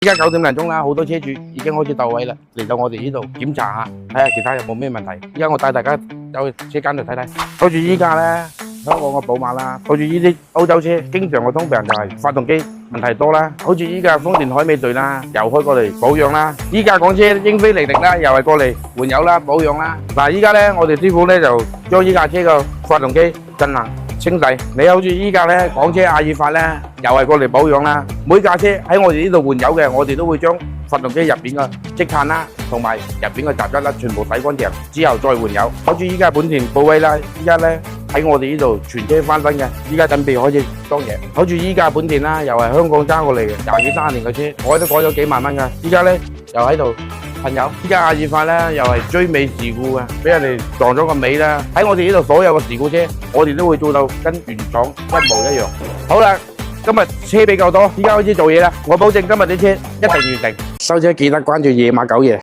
依家9點零鐘啦，好多車主已經開始到位啦，嚟到我哋呢度檢查下，睇下其他有冇咩問題。依家我帶大家走去車間度睇睇。好似依家咧，香港嘅寶馬啦，好似呢啲歐洲車，經常嘅通病就係發動機問題多啦。好似依家豐田凱美隊啦，又開過嚟保養啦。依家港車英菲尼迪啦，又係過嚟換油啦、保養啦。嗱，依家咧我哋師傅咧就將依架車嘅發動機進行清洗。你好似依家咧港車阿爾法咧，又係過嚟保養啦。每架車喺我哋呢度換油嘅，我哋都會將發動機入邊嘅積碳啦，同埋入邊嘅雜質啦，全部洗乾淨之後再換油。好似依家本田寶威啦，依家咧喺我哋呢度全車翻新嘅，依家準備開始裝嘢。好似依家本田啦，又係香港揸過嚟嘅，廿幾30年嘅車，改都改咗幾萬蚊噶。依家咧又喺度噴油。依家阿爾法咧又係追尾事故啊，俾人哋撞咗個尾啦。喺我哋呢度所有嘅事故車，我哋都會做到跟原廠一模一樣。好啦。今日車比較多，依家開始做嘢啦！我保證今日啲車一定完成。收車記得關注野馬9爺。